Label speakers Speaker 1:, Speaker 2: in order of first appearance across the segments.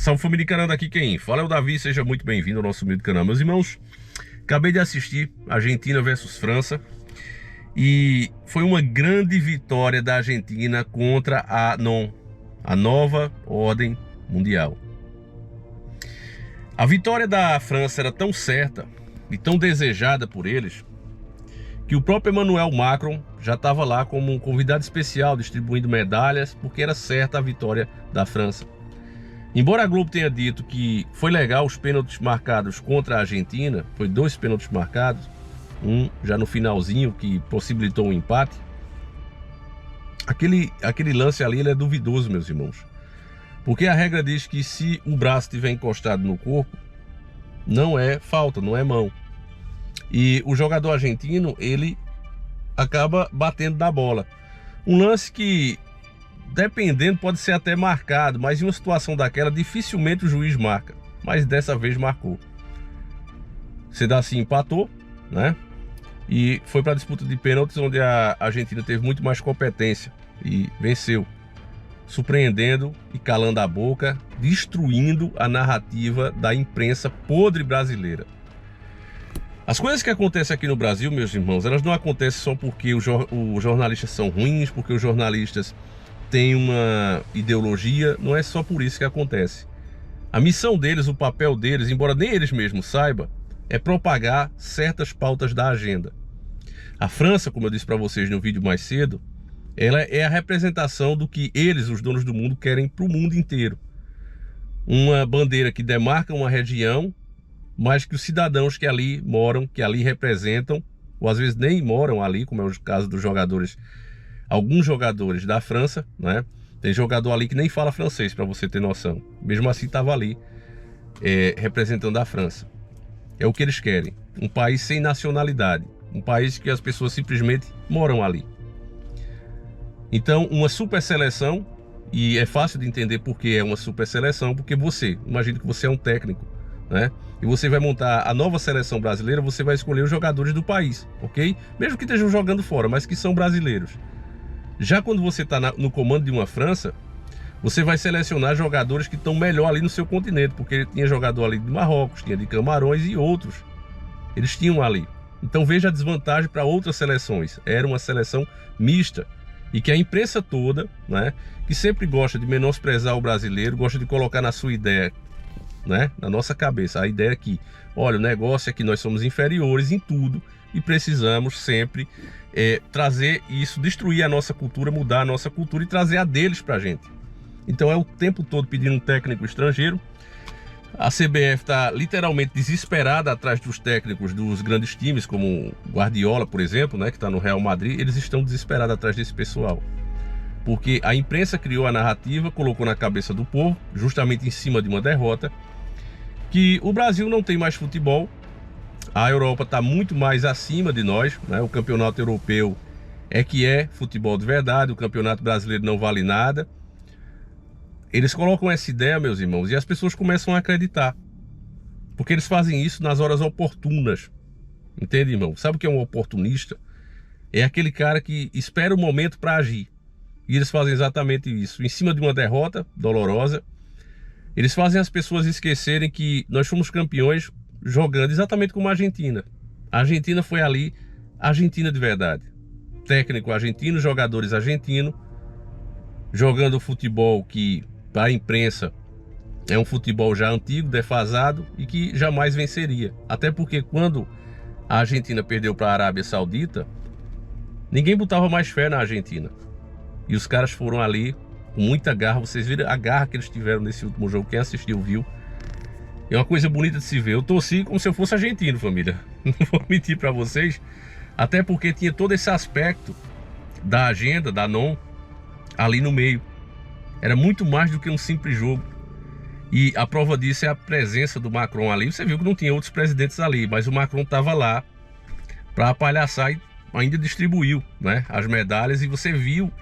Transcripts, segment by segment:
Speaker 1: Salve família de canal, daqui quem fala é o Davi, seja muito bem-vindo ao nosso humilde canal. Meus irmãos, acabei de assistir Argentina versus França e foi uma grande vitória da Argentina contra a nova ordem mundial. A vitória da França era tão certa e tão desejada por eles que o próprio Emmanuel Macron já estava lá como um convidado especial distribuindo medalhas, porque era certa a vitória da França. Embora a Globo tenha dito que foi legal os pênaltis marcados contra a Argentina, foi 2 pênaltis marcados, um já no finalzinho que possibilitou um empate, aquele lance ali ele é duvidoso, meus irmãos. Porque a regra diz que se o braço estiver encostado no corpo, não é falta, não é mão. E o jogador argentino, ele acaba batendo na bola. Um lance que, dependendo, pode ser até marcado, mas em uma situação daquela, dificilmente o juiz marca. Mas dessa vez marcou. Sedaci empatou, né? E foi para a disputa de pênaltis, onde a Argentina teve muito mais competência e venceu, surpreendendo e calando a boca, destruindo a narrativa da imprensa podre brasileira. As coisas que acontecem aqui no Brasil, meus irmãos, elas não acontecem só porque os jornalistas são ruins, porque os jornalistas têm uma ideologia, não é só por isso que acontece. A missão deles, o papel deles, embora nem eles mesmos saibam, é propagar certas pautas da agenda. A França, como eu disse para vocês no vídeo mais cedo, ela é a representação do que eles, os donos do mundo, querem para o mundo inteiro. Uma bandeira que demarca uma região, mas que os cidadãos que ali moram, que ali representam, ou às vezes nem moram ali, como é o caso dos jogadores, alguns jogadores da França, né? Tem jogador ali que nem fala francês, para você ter noção. Mesmo assim estava ali, representando a França. É o que eles querem, um país sem nacionalidade, um país que as pessoas simplesmente moram ali. Então, uma super seleção, e é fácil de entender porque é uma super seleção, porque imagina que você é um técnico, né? E você vai montar a nova seleção brasileira, você vai escolher os jogadores do país, ok? Mesmo que estejam jogando fora, mas que são brasileiros. Já quando você está no comando de uma França, você vai selecionar jogadores que estão melhor ali no seu continente, porque tinha jogador ali de Marrocos, tinha de Camarões e outros. Eles tinham ali. Então veja a desvantagem para outras seleções. Era uma seleção mista. E que a imprensa toda, né, que sempre gosta de menosprezar o brasileiro, gosta de colocar na sua ideia, né, na nossa cabeça, a ideia é que, olha, o negócio é que nós somos inferiores em tudo e precisamos sempre trazer isso, destruir a nossa cultura, mudar a nossa cultura e trazer a deles pra gente. Então é o tempo todo pedindo um técnico estrangeiro. A CBF está literalmente desesperada atrás dos técnicos dos grandes times, como Guardiola, por exemplo, né, que está no Real Madrid. Eles estão desesperados atrás desse pessoal. Porque a imprensa criou a narrativa, colocou na cabeça do povo, justamente em cima de uma derrota, que o Brasil não tem mais futebol, a Europa está muito mais acima de nós, né? O campeonato europeu é que é futebol de verdade, o campeonato brasileiro não vale nada. Eles colocam essa ideia, meus irmãos, e as pessoas começam a acreditar. Porque eles fazem isso nas horas oportunas. Entende, irmão? Sabe o que é um oportunista? É aquele cara que espera o momento para agir. E eles fazem exatamente isso. Em cima de uma derrota dolorosa, eles fazem as pessoas esquecerem que nós fomos campeões jogando exatamente como a Argentina. A Argentina foi ali, a Argentina de verdade. Técnico argentino, jogadores argentinos, jogando futebol que, para a imprensa, é um futebol já antigo, defasado e que jamais venceria. Até porque quando a Argentina perdeu para a Arábia Saudita, ninguém botava mais fé na Argentina. E os caras foram ali com muita garra. Vocês viram a garra que eles tiveram nesse último jogo. Quem assistiu viu. É uma coisa bonita de se ver. Eu torci como se eu fosse argentino, família. Não vou mentir para vocês. Até porque tinha todo esse aspecto da agenda, da ali no meio. Era muito mais do que um simples jogo. E a prova disso é a presença do Macron ali. Você viu que não tinha outros presidentes ali, mas o Macron estava lá para palhaçar e ainda distribuiu, né, as medalhas. E você viu,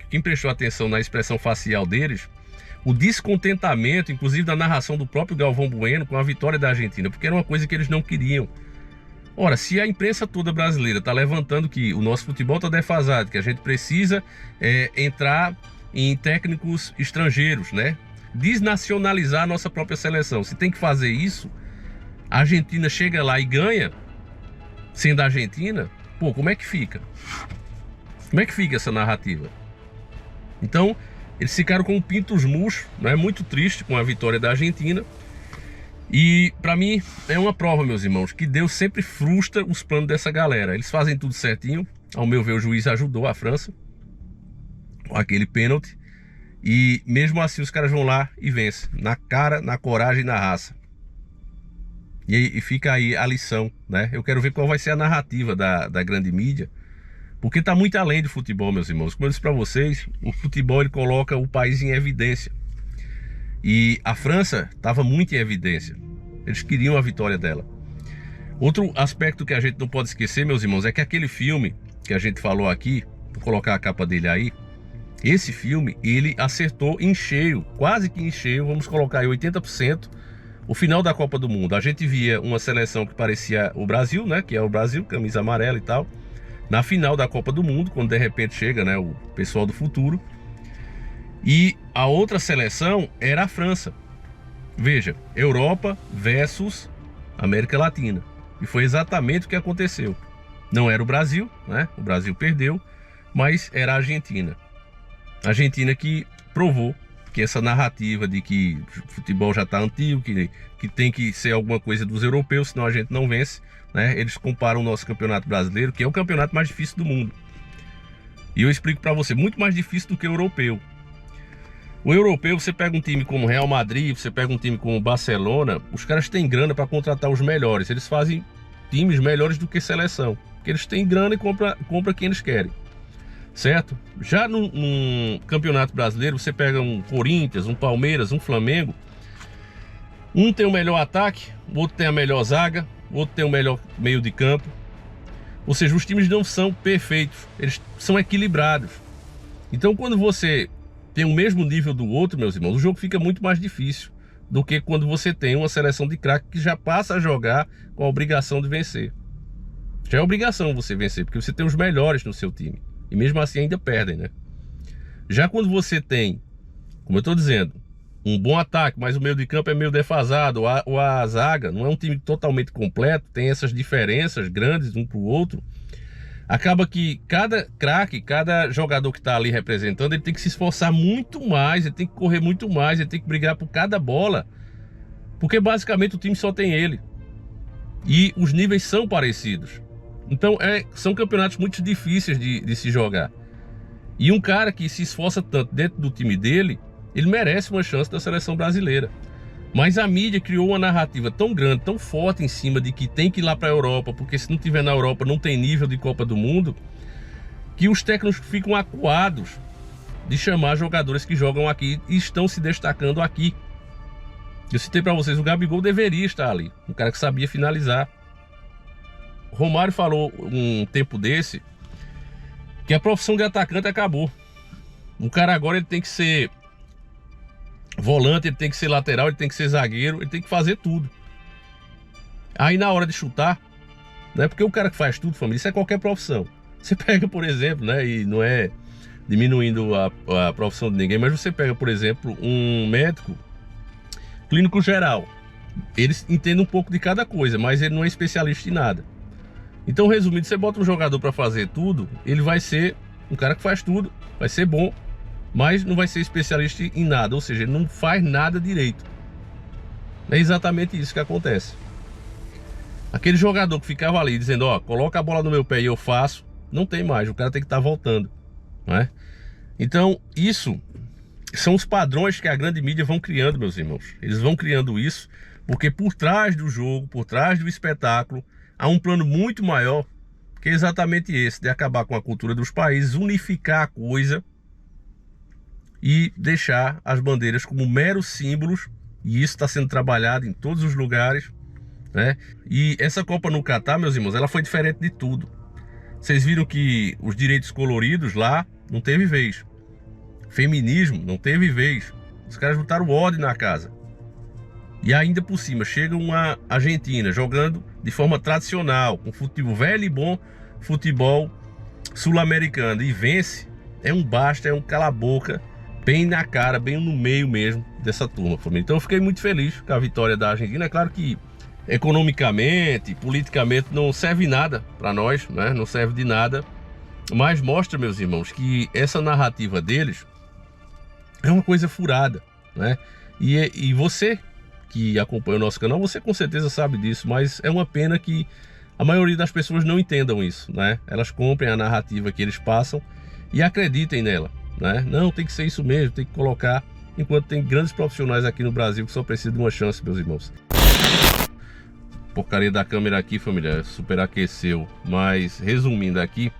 Speaker 1: quem prestou atenção na expressão facial deles, o descontentamento, inclusive da narração do próprio Galvão Bueno com a vitória da Argentina, porque era uma coisa que eles não queriam. Ora, se a imprensa toda brasileira está levantando que o nosso futebol está defasado, que a gente precisa entrar em técnicos estrangeiros, né? desnacionalizar a nossa própria seleção. Se tem que fazer isso, a Argentina chega lá e ganha, sendo a Argentina, pô, como é que fica? Como é que fica essa narrativa? Então, eles ficaram com pintos murchos, né? Muito triste com a vitória da Argentina. E para mim é uma prova, meus irmãos, que Deus sempre frustra os planos dessa galera. Eles fazem tudo certinho. Ao meu ver, o juiz ajudou a França com aquele pênalti. E mesmo assim os caras vão lá e vencem. Na cara, na coragem e na raça. E fica aí a lição, né? Eu quero ver qual vai ser a narrativa da grande mídia. Porque está muito além do futebol, meus irmãos. Como eu disse para vocês, o futebol ele coloca o país em evidência. E a França estava muito em evidência. Eles queriam a vitória dela. Outro aspecto que a gente não pode esquecer, meus irmãos, é que aquele filme que a gente falou aqui, vou colocar a capa dele aí, esse filme, ele acertou em cheio, quase que em cheio, vamos colocar aí 80%, o final da Copa do Mundo. A gente via uma seleção que parecia o Brasil, né? Que é o Brasil, camisa amarela e tal. Na final da Copa do Mundo, quando de repente chega, né, o pessoal do futuro. E a outra seleção era a França. Veja, Europa versus América Latina. E foi exatamente o que aconteceu. Não era o Brasil, né? O Brasil perdeu, mas era a Argentina. A Argentina que provou que essa narrativa de que o futebol já está antigo, que tem que ser alguma coisa dos europeus, senão a gente não vence. Né? Eles comparam o nosso campeonato brasileiro, que é o campeonato mais difícil do mundo. E eu explico para você, muito mais difícil do que o europeu. O europeu, você pega um time como Real Madrid, você pega um time como Barcelona, os caras têm grana para contratar os melhores. Eles fazem times melhores do que seleção, porque eles têm grana e compra quem eles querem. Certo? Já num campeonato brasileiro, você pega um Corinthians, um Palmeiras, um Flamengo. Um tem o melhor ataque, o outro tem a melhor zaga, o outro tem o melhor meio de campo. Ou seja, os times não são perfeitos, eles são equilibrados. Então quando você tem o mesmo nível do outro, meus irmãos, o jogo fica muito mais difícil do que quando você tem uma seleção de craque que já passa a jogar com a obrigação de vencer. Já é obrigação você vencer, porque você tem os melhores no seu time. E mesmo assim ainda perdem, né? Já quando você tem, como eu estou dizendo, um bom ataque, mas o meio de campo é meio defasado, ou a zaga não é um time totalmente completo, tem essas diferenças grandes um para o outro, acaba que cada craque, cada jogador que está ali representando, ele tem que se esforçar muito mais, ele tem que correr muito mais, ele tem que brigar por cada bola, porque basicamente o time só tem ele. E os níveis são parecidos. Então são campeonatos muito difíceis de se jogar. E um cara que se esforça tanto dentro do time dele, ele merece uma chance da seleção brasileira. Mas a mídia criou uma narrativa tão grande, tão forte em cima de que tem que ir lá para a Europa, porque se não tiver na Europa não tem nível de Copa do Mundo, que os técnicos ficam acuados de chamar jogadores que jogam aqui e estão se destacando aqui. Eu citei para vocês, o Gabigol deveria estar ali, um cara que sabia finalizar. Romário falou um tempo desse que a profissão de atacante acabou. O cara agora ele tem que ser volante, ele tem que ser lateral, ele tem que ser zagueiro, ele tem que fazer tudo. Aí na hora de chutar, não é porque o cara que faz tudo, família, isso é qualquer profissão. Você pega, por exemplo, né, e não é diminuindo a profissão de ninguém, mas você pega, por exemplo, um médico clínico geral. Eles entendem um pouco de cada coisa, mas ele não é especialista em nada. Então, resumindo, você bota um jogador para fazer tudo, ele vai ser um cara que faz tudo, vai ser bom, mas não vai ser especialista em nada, ou seja, ele não faz nada direito. É exatamente isso que acontece. Aquele jogador que ficava ali dizendo, ó, coloca a bola no meu pé e eu faço, não tem mais, o cara tem que estar voltando, não é? Então, isso são os padrões que a grande mídia vão criando, meus irmãos. Eles vão criando isso, porque por trás do jogo, por trás do espetáculo, há um plano muito maior, que é exatamente esse, de acabar com a cultura dos países, unificar a coisa e deixar as bandeiras como meros símbolos, e isso está sendo trabalhado em todos os lugares, né? E essa Copa no Catar, meus irmãos, ela foi diferente de tudo. Vocês viram que os direitos coloridos lá não teve vez. Feminismo não teve vez. Os caras botaram ordem na casa. E ainda por cima, chega uma Argentina jogando de forma tradicional, com futebol velho e bom, futebol sul-americano, e vence. É um basta, é um cala-boca bem na cara, bem no meio mesmo dessa turma, família. Então eu fiquei muito feliz com a vitória da Argentina. É claro que economicamente, politicamente não serve nada para nós, né? Não serve de nada, mas mostra, meus irmãos, que essa narrativa deles é uma coisa furada, né? E você que acompanha o nosso canal, você com certeza sabe disso, mas é uma pena que a maioria das pessoas não entendam isso, né? Elas comprem a narrativa que eles passam e acreditem nela, né? Não, tem que ser isso mesmo, tem que colocar, enquanto tem grandes profissionais aqui no Brasil que só precisam de uma chance, meus irmãos. Porcaria da câmera aqui, família, superaqueceu. Mas resumindo aqui,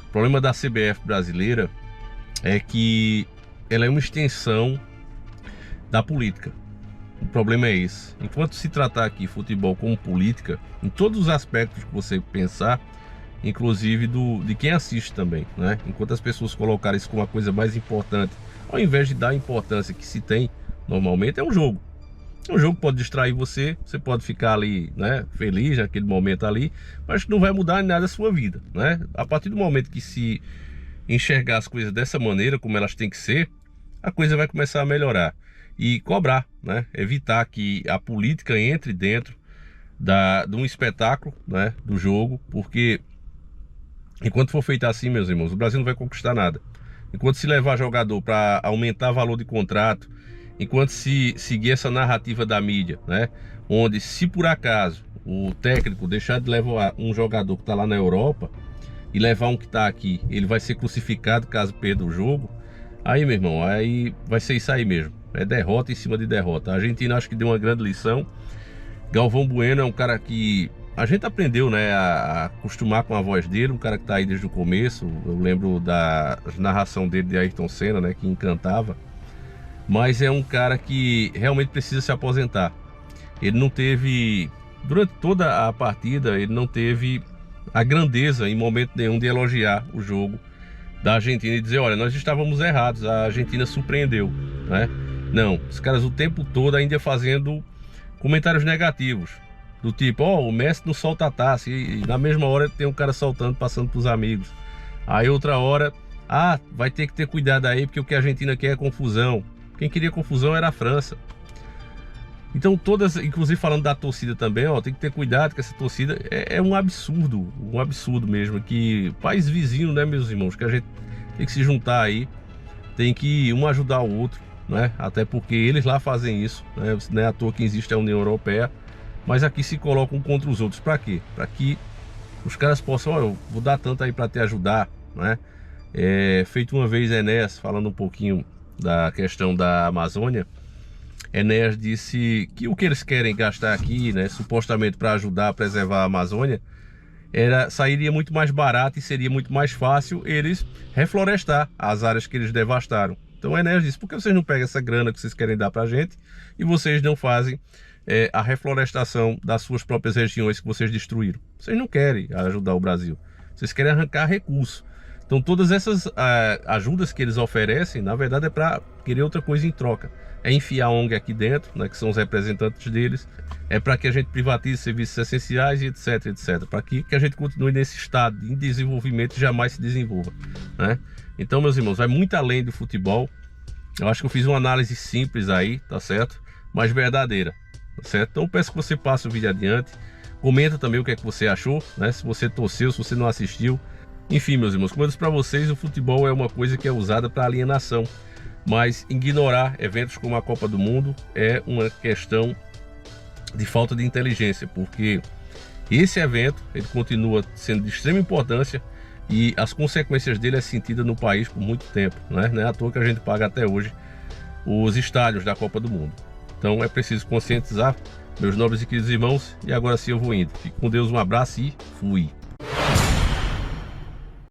Speaker 1: o problema da CBF brasileira é que ela é uma extensão da política. O problema é esse. Enquanto se tratar aqui futebol como política, em todos os aspectos que você pensar, inclusive de quem assiste também, né? Enquanto as pessoas colocarem isso como a coisa mais importante, ao invés de dar a importância que se tem normalmente, é um jogo. Um jogo pode distrair você, você pode ficar ali, né, feliz naquele momento ali, mas não vai mudar em nada a sua vida, né? A partir do momento que se enxergar as coisas dessa maneira, como elas têm que ser, a coisa vai começar a melhorar. E cobrar, né? Evitar que a política entre dentro de um espetáculo, né, do jogo, porque enquanto for feito assim, meus irmãos, o Brasil não vai conquistar nada. Enquanto se levar jogador para aumentar o valor de contrato, enquanto se seguir essa narrativa da mídia, né, onde se por acaso o técnico deixar de levar um jogador que está lá na Europa e levar um que está aqui, ele vai ser crucificado caso perda o jogo, aí, meu irmão, aí vai ser isso aí mesmo. É derrota em cima de derrota. A Argentina acho que deu uma grande lição. Galvão Bueno é um cara que a gente aprendeu, né, a acostumar com a voz dele, um cara que está aí desde o começo. Eu lembro da narração dele de Ayrton Senna, né, que encantava. Mas é um cara que realmente precisa se aposentar. Ele não teve, durante toda a partida, ele não teve a grandeza em momento nenhum de elogiar o jogo da Argentina e dizer, olha, nós estávamos errados, a Argentina surpreendeu, né? Não, os caras o tempo todo ainda fazendo comentários negativos, do tipo, ó, o Messi não solta a taça, e na mesma hora tem um cara soltando, passando pros amigos. Aí outra hora, vai ter que ter cuidado aí, porque o que a Argentina quer é confusão. Quem queria confusão era a França. Então todas, inclusive falando da torcida também, ó, tem que ter cuidado com essa torcida, é um absurdo mesmo, que país vizinho, né, meus irmãos, que a gente tem que se juntar aí, tem que um ajudar o outro, né, até porque eles lá fazem isso, né, não é à toa que existe a União Europeia, mas aqui se colocam contra os outros, para quê? Para que os caras possam, ó, eu vou dar tanto aí para te ajudar, né, feito uma vez Enéas, falando um pouquinho da questão da Amazônia, Enéas disse que o que eles querem gastar aqui, né, supostamente para ajudar a preservar a Amazônia, sairia muito mais barato e seria muito mais fácil eles reflorestar as áreas que eles devastaram. Então Enéas disse, por que vocês não pegam essa grana que vocês querem dar para a gente e vocês não fazem a reflorestação das suas próprias regiões que vocês destruíram? Vocês não querem ajudar o Brasil, vocês querem arrancar recursos. Então todas essas ajudas que eles oferecem, na verdade é para querer outra coisa em troca. É enfiar a ONG aqui dentro, né, que são os representantes deles, é para que a gente privatize serviços essenciais e etc, etc. Para que a gente continue nesse estado de desenvolvimento e jamais se desenvolva, né? Então, meus irmãos, vai muito além do futebol. Eu acho que eu fiz uma análise simples aí, tá certo? Mas verdadeira, tá certo? Então peço que você passe o vídeo adiante. Comenta também o que é que você achou, né? Se você torceu, se você não assistiu. Enfim, meus irmãos, como eu disse para vocês, o futebol é uma coisa que é usada para alienação, mas ignorar eventos como a Copa do Mundo é uma questão de falta de inteligência, porque esse evento ele continua sendo de extrema importância e as consequências dele é sentida no país por muito tempo, né? Não é à toa que a gente paga até hoje os estádios da Copa do Mundo. Então é preciso conscientizar, meus nobres e queridos irmãos, e agora sim eu vou indo. Fique com Deus, um abraço e fui!